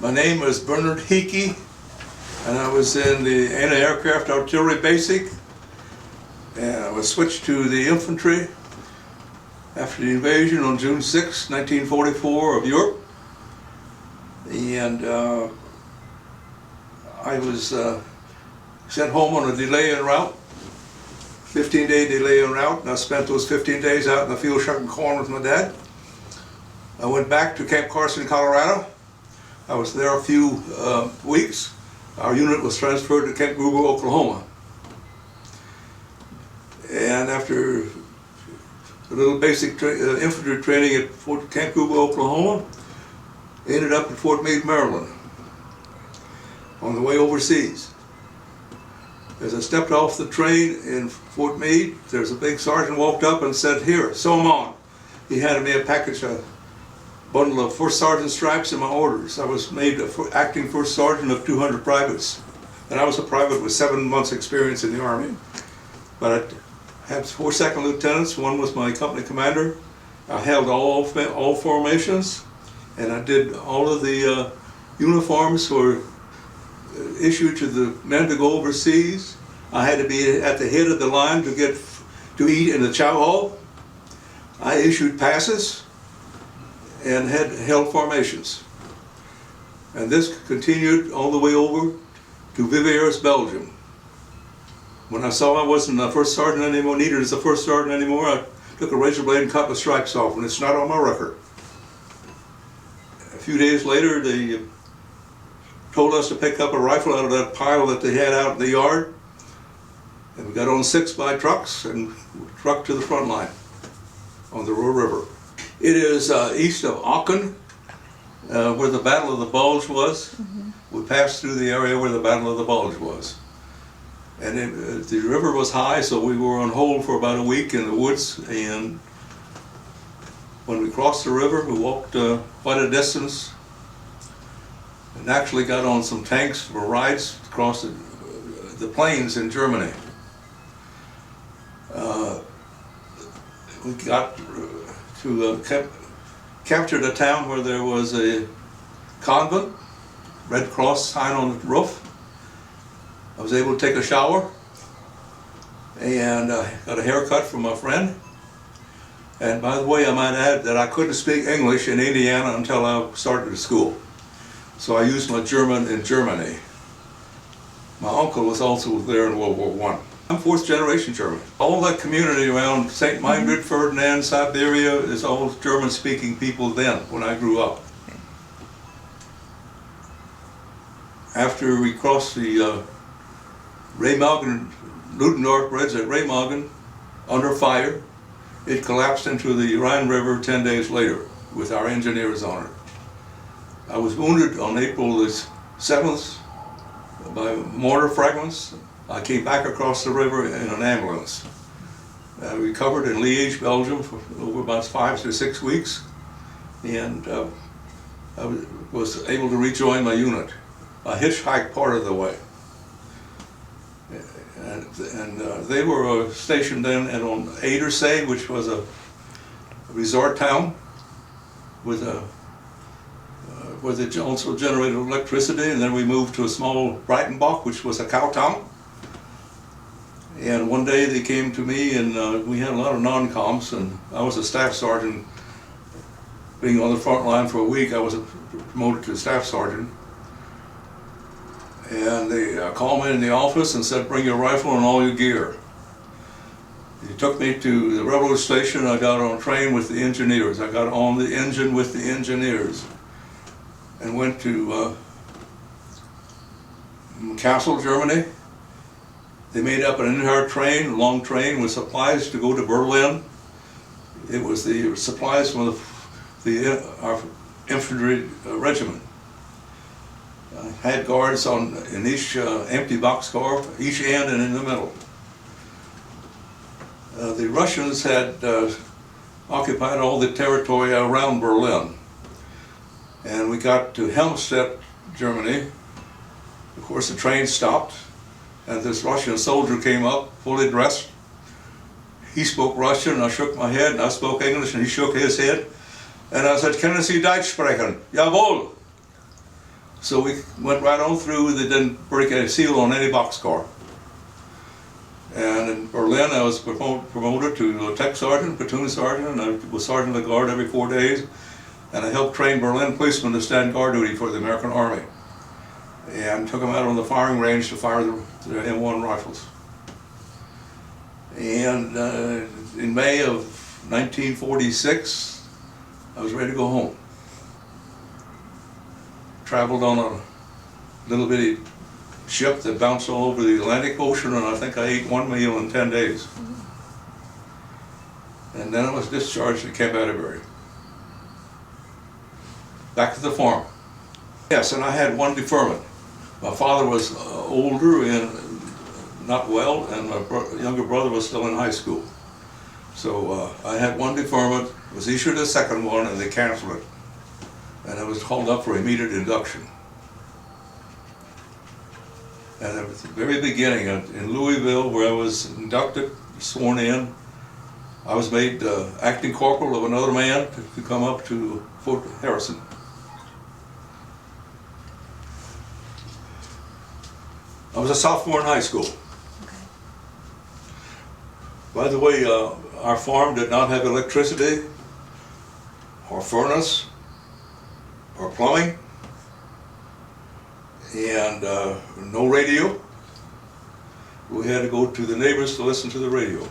My name is Bernett, and I was in the anti-aircraft artillery basic, and I was switched to the infantry after the invasion on June 6, 1944 of Europe. And I was sent home on a delay en route, 15-day delay en route, and I spent those 15 days out in the field shucking corn with my dad. I went back to Camp Carson, Colorado. I was there a few weeks. Our unit was transferred to Camp Gruber, Oklahoma. And after a little basic infantry training at Camp Gruber, Oklahoma, ended up at Fort Meade, Maryland, on the way overseas. As I stepped off the train in Fort Meade, there's a big sergeant walked up and said, "Here, sew 'em on." He handed me a package, a bundle of first sergeant stripes and my orders. I was made acting first sergeant of 200 privates. And I was a private with 7 months experience in the Army. But I had 4 second lieutenants. One was my company commander. I held all formations, and I did all of the uniforms were issued to the men to go overseas. I had to be at the head of the line to get to eat in the chow hall. I issued passes and had held formations. And this continued all the way over to Viviers, Belgium. When I saw I wasn't a first sergeant anymore, needed as a first sergeant anymore, I took a razor blade and cut the stripes off, and it's not on my record. A few days later, they told us to pick up a rifle out of that pile that they had out in the yard, and we got on 6x trucks and trucked to the front line on the Ruhr River. It is east of Aachen, where the Battle of the Bulge was. Mm-hmm. We passed through the area where the Battle of the Bulge was. And the river was high, so we were on hold for about a week in the woods. And when we crossed the river, we walked quite a distance and actually got on some tanks for rides across the plains in Germany. We got to captured a town where there was a convent, Red Cross sign on the roof. I was able to take a shower and got a haircut from my friend. And by the way, I might add that I couldn't speak English in Indiana until I started school. So I used my German in Germany. My uncle was also there in World War I. I'm 4th generation German. All that community around St. Meinrad, Ferdinand, Siberia is all German-speaking people then, when I grew up. Okay. After we crossed the Remagen-Ludendorff Bridge at Remagen, under fire, it collapsed into the Rhine River 10 days later with our engineers on it. I was wounded on April the 7th by mortar fragments. I came back across the river in an ambulance. I recovered in Liège, Belgium for over about 5 to 6 weeks, and I was able to rejoin my unit. I hitchhiked part of the way. And they were stationed then on Edersee, which was a resort town with where they also generated electricity, and then we moved to a small Breitenbach, which was a cow town. And one day they came to me, and we had a lot of non-coms, and I was a staff sergeant. Being on the front line for a week, I was promoted to staff sergeant. And they called me in the office and said, "Bring your rifle and all your gear." He took me to the railroad station. I got on a train with the engineers. I got on the engine with the engineers and went to Kassel, Germany. They made up an entire train, a long train, with supplies to go to Berlin. It was the supplies from our infantry regiment. I had guards in each empty boxcar, each end and in the middle. The Russians had occupied all the territory around Berlin. And we got to Helmstedt, Germany. Of course, the train stopped, and this Russian soldier came up, fully dressed. He spoke Russian, and I shook my head, and I spoke English, and he shook his head. And I said, "Können Sie Deutsch sprechen?" "Jawohl." So we went right on through. They didn't break a seal on any boxcar. And in Berlin, I was promoted to tech sergeant, platoon sergeant, and I was sergeant of the guard every 4 days. And I helped train Berlin policemen to stand guard duty for the American Army. And took them out on the firing range to fire the M1 rifles. And in May of 1946, I was ready to go home. Traveled on a little bitty ship that bounced all over the Atlantic Ocean, and I think I ate 1 meal in 10 days. And then I was discharged at Camp Atterbury. Back to the farm. Yes, and I had one deferment. My father was older and not well, and my younger brother was still in high school. So I had one deferment, was issued a second one, and they canceled it. And I was called up for immediate induction. And at the very beginning, in Louisville, where I was inducted, sworn in, I was made acting corporal of another man to come up to Fort Harrison. I was a sophomore in high school. Okay. By the way, our farm did not have electricity, or furnace, or plumbing, and no radio. We had to go to the neighbors to listen to the radio.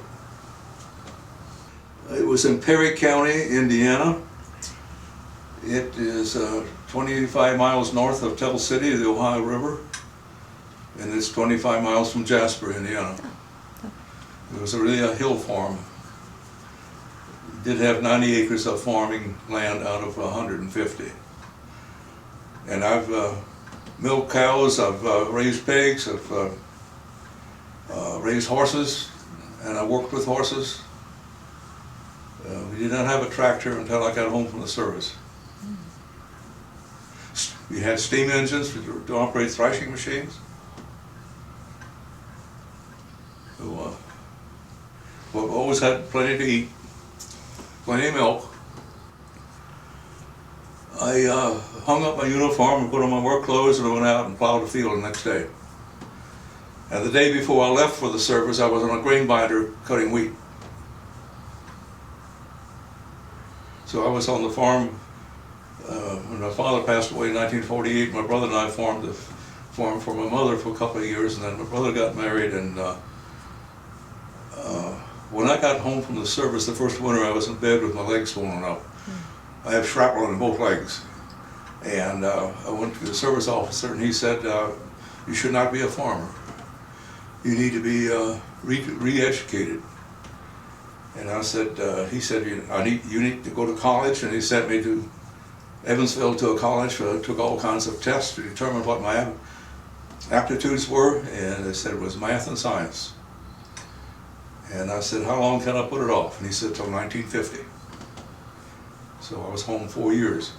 It was in Perry County, Indiana. It is 25 miles north of Tell City, the Ohio River, and it's 25 miles from Jasper, Indiana. It was really a hill farm. It did have 90 acres of farming land out of 150. And I've milked cows, I've raised pigs, I've raised horses, and I worked with horses. We did not have a tractor until I got home from the service. We had steam engines to operate thrashing machines. So, we've always had plenty to eat, plenty of milk. I hung up my uniform and put on my work clothes, and I went out and plowed the field the next day. And the day before I left for the service, I was on a grain binder cutting wheat. So I was on the farm when my father passed away in 1948. My brother and I farmed the farm for my mother for a couple of years, and then my brother got married. And when I got home from the service the first winter, I was in bed with my legs swollen up. I have shrapnel in both legs. And I went to the service officer, and he said, you should not be a farmer. You need to be re-educated. And I said, he said, you need to go to college, and he sent me to Evansville to a college. I took all kinds of tests to determine what my aptitudes were, and they said it was math and science. And I said, how long can I put it off? And he said, till 1950. So I was home 4 years.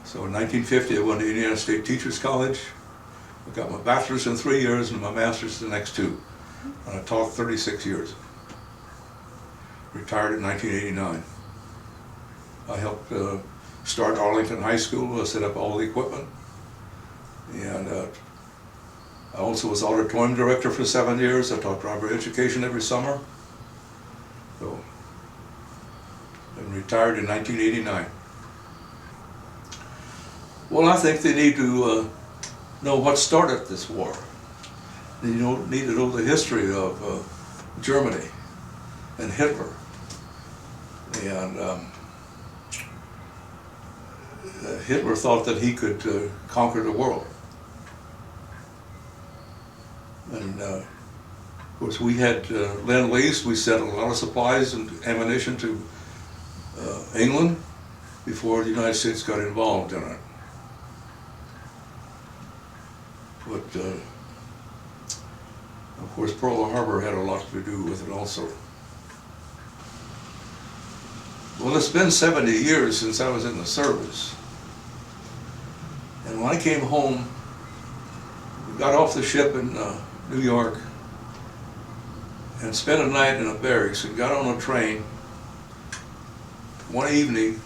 So in 1950, I went to Indiana State Teachers College. I got my bachelor's in 3 years and my master's the next 2. And I taught 36 years. Retired in 1989. I helped start Arlington High School. I set up all the equipment. And I also was auditorium director for 7 years. I taught driver education every summer. So, and retired in 1989. Well, I think they need to know what started this war. They need to know the history of Germany and Hitler. And Hitler thought that he could conquer the world. And of course we had Lend-Lease. We sent a lot of supplies and ammunition to England before the United States got involved in it. But of course Pearl Harbor had a lot to do with it also. Well, it's been 70 years since I was in the service. And when I came home, we got off the ship in New York and spent a night in a barracks and got on a train. One evening,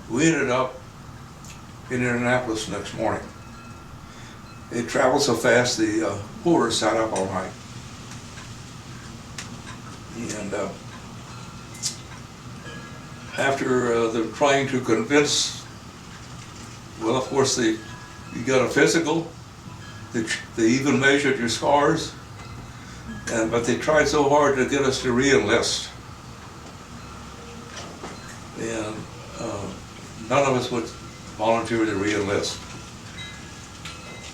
we ended up in Indianapolis the next morning. It traveled so fast the porter sat up all night. And after them trying to convince, well, of course, you got a physical, they even measured your scars, but they tried so hard to get us to re-enlist. And none of us would volunteer to re-enlist.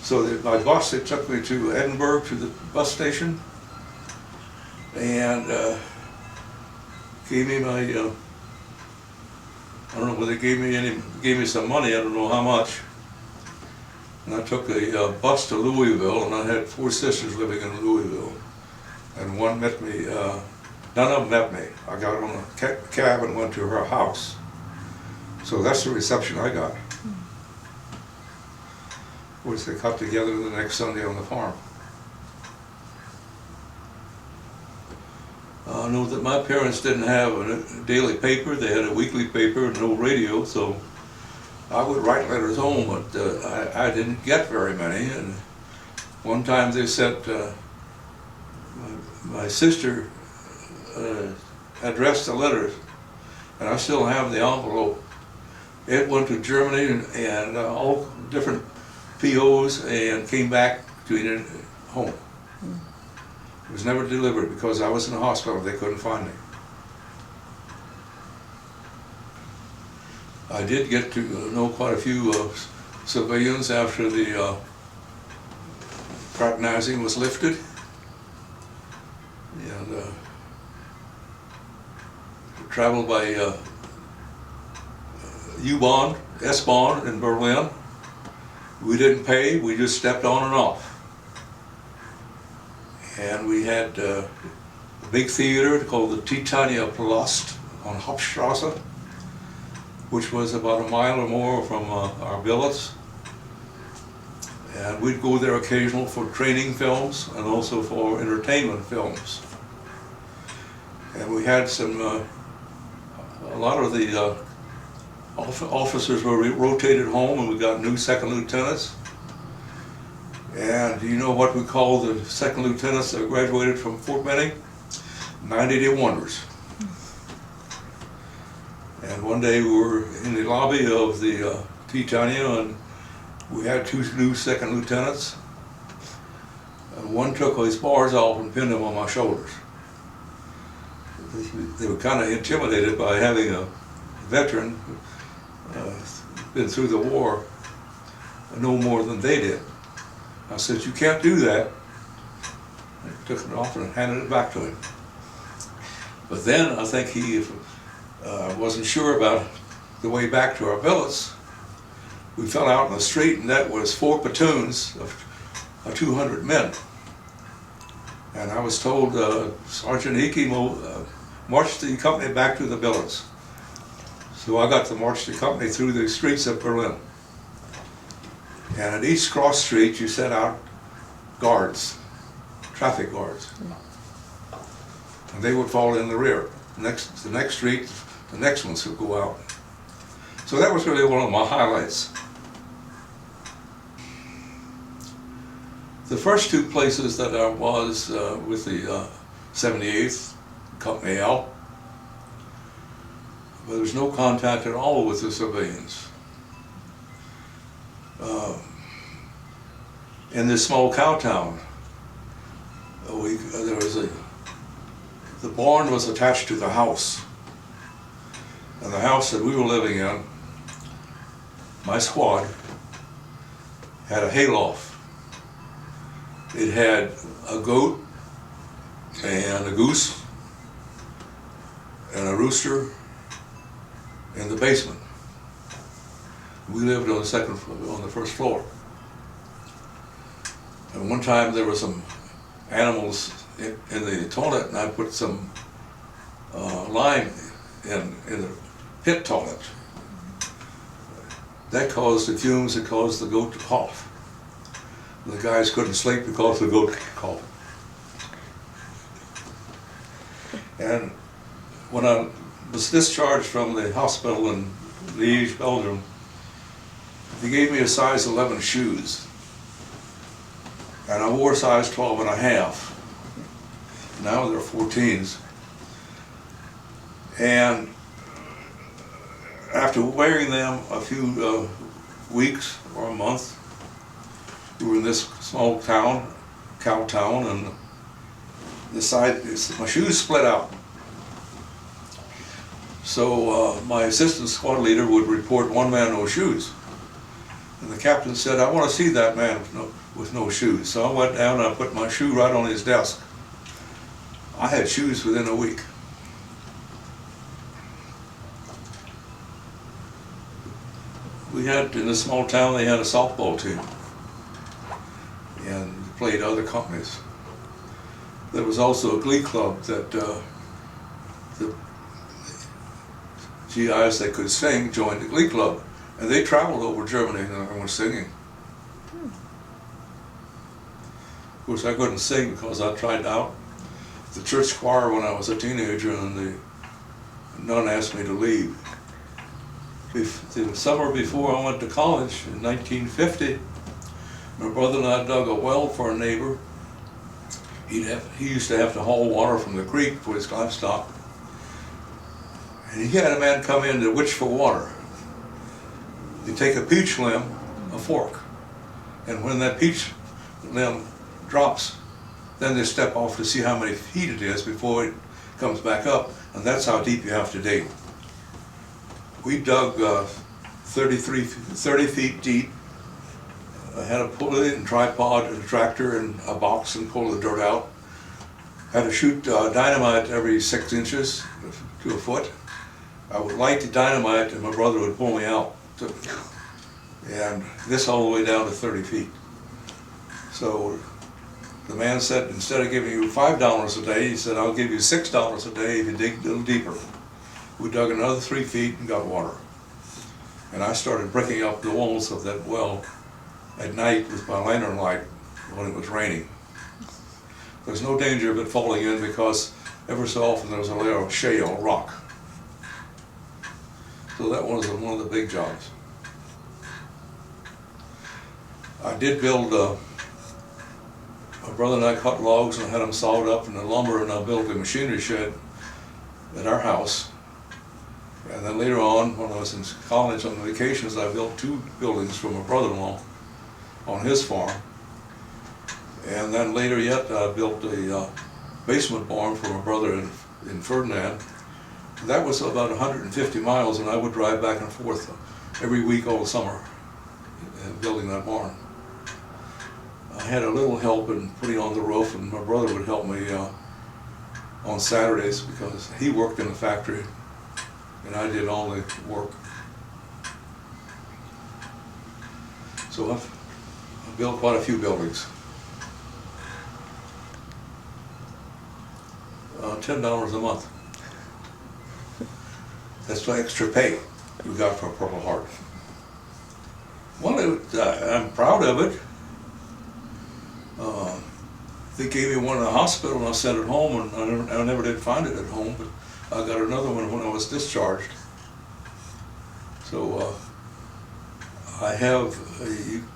So my boss, they took me to Edinburgh to the bus station and gave me my, I don't know whether they gave me some money, I don't know how much. And I took a bus to Louisville, and I had 4 sisters living in Louisville. And one met me, none of them met me. I got on a cab and went to her house. So that's the reception I got. Of course, they got together the next Sunday on the farm. I know that my parents didn't have a daily paper. They had a weekly paper and no radio, so I would write letters home, but I didn't get very many. And one time they sent, my sister addressed the letters, and I still have the envelope. It went to Germany and all different POs and came back to home. It was never delivered because I was in the hospital. They couldn't find me. I did get to know quite a few civilians after the fraternizing was lifted. And traveled by U-Bahn, S-Bahn in Berlin. We didn't pay, we just stepped on and off. And we had a big theater called the Titania Palast on Hauptstrasse, which was about a mile or more from our billets. And we'd go there occasionally for training films and also for entertainment films. And we had some, a lot of the officers were rotated home, and we got new second lieutenants. And do you know what we call the second lieutenants that graduated from Fort Benning? 90-day wonders. And one day we were in the lobby of the Titania, and we had 2 new second lieutenants. And one took his bars off and pinned them on my shoulders. They were kind of intimidated by having a veteran been through the war no more than they did. I said, "You can't do that." I took it off and handed it back to him. But then I think he wasn't sure about the way back to our billets. We fell out in the street, and that was 4 platoons of 200 men. And I was told Sergeant Hickey marched the company back to the billets. So I got to march the company through the streets of Berlin. And at each cross street you sent out guards, traffic guards. And they would fall in the rear. The next street, the next ones would go out. So that was really one of my highlights. The first 2 places that I was with the 78th Company L, there was no contact at all with the civilians. In this small cow town, there was the barn was attached to the house. And the house that we were living in, my squad, had a hayloft. It had a goat and a goose and a rooster in the basement. We lived on the first floor. And one time there were some animals in the toilet, and I put some lime in the pit toilet. That caused the fumes that caused the goat to cough. The guys couldn't sleep because the goat coughed. And when I was discharged from the hospital in Liège, Belgium, They gave me a size 11 shoes, and I wore size 12 and a half. Now they're 14s. And after wearing them a few weeks or a month, we were in this small town, cow town, and my shoes split out. So my assistant squad leader would report one man no shoes. And the captain said, I want to see that man with no shoes. So I went down and I put my shoe right on his desk. I had shoes within a week. We had, in this small town, they had a softball team and played other companies. There was also a glee club that the GIs that could sing joined the glee club, and they traveled over Germany and were singing. Of course, I couldn't sing because I tried out the church choir when I was a teenager, and the nun asked me to leave. The summer before I went to college in 1950, my brother and I dug a well for a neighbor. He used to have to haul water from the creek for his livestock. And he had a man come in to witch for water. You take a peach limb, a fork, and when that peach limb drops, then they step off to see how many feet it is before it comes back up, and that's how deep you have to dig. We dug 30 feet deep. I had to pull it in a tripod and a tractor and a box and pull the dirt out. Had to shoot dynamite every 6 inches to a foot. I would light the dynamite and my brother would pull me out. And this all the way down to 30 feet. So the man said, instead of giving you $5 a day, he said, I'll give you $6 a day if you dig a little deeper. We dug another 3 feet and got water. And I started bricking up the walls of that well at night with my lantern light when it was raining. There's no danger of it falling in because ever so often there was a layer of shale rock. So that was one of the big jobs. I did build, my brother and I cut logs and had them sawed up in the lumber, and I built a machinery shed at our house. And then later on, when I was in college on vacations, I built 2 buildings for my brother-in-law on his farm. And then later yet, I built a basement barn for my brother in Ferdinand. That was about 150 miles, and I would drive back and forth every week all summer building that barn. I had a little help in putting on the roof, and my brother would help me on Saturdays because he worked in the factory and I did all the work. So I've built quite a few buildings. $10 a month. That's the extra pay we got for Purple Heart. Well, I'm proud of it. They gave me one in the hospital and I sent it home, and I never did find it at home, but I got another one when I was discharged. So I have,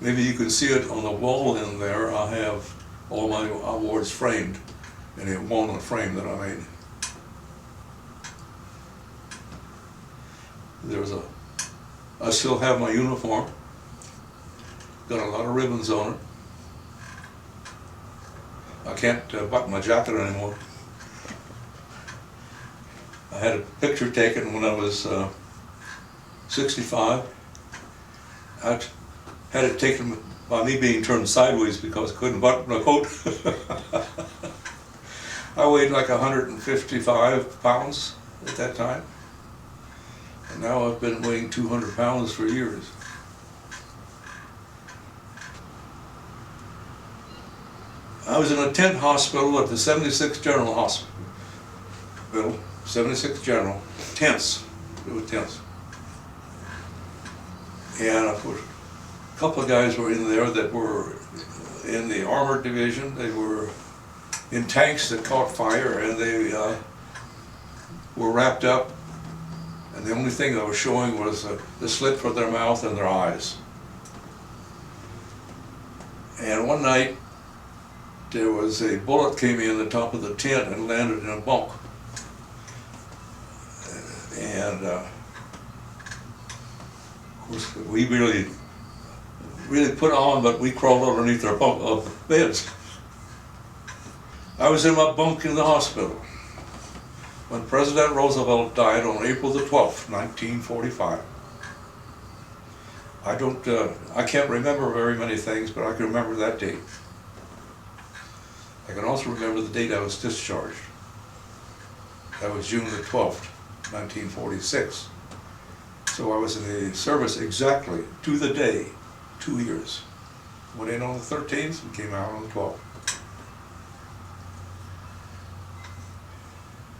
maybe you can see it on the wall in there, I have all my awards framed in a walnut frame that I made. I still have my uniform, got a lot of ribbons on it. I can't button my jacket anymore. I had a picture taken when I was 65. I had it taken by me being turned sideways because I couldn't button my coat. I weighed like 155 pounds at that time. And now I've been weighing 200 pounds for years. I was in a tent hospital at the 76th General Hospital. 76th General. Tents. It was tents. And of course, a couple of guys were in there that were in the armored division. They were in tanks that caught fire, and they were wrapped up. And the only thing that was showing was the slit for their mouth and their eyes. And one night, there was a bullet came in the top of the tent and landed in a bunk. And of course, we really put on, but we crawled underneath our bunk of the beds. I was in my bunk in the hospital when President Roosevelt died on April the 12th, 1945. I can't remember very many things, but I can remember that date. I can also remember the date I was discharged. That was June the 12th, 1946. So I was in the service exactly to the day, 2 years. Went in on the 13th and came out on the 12th.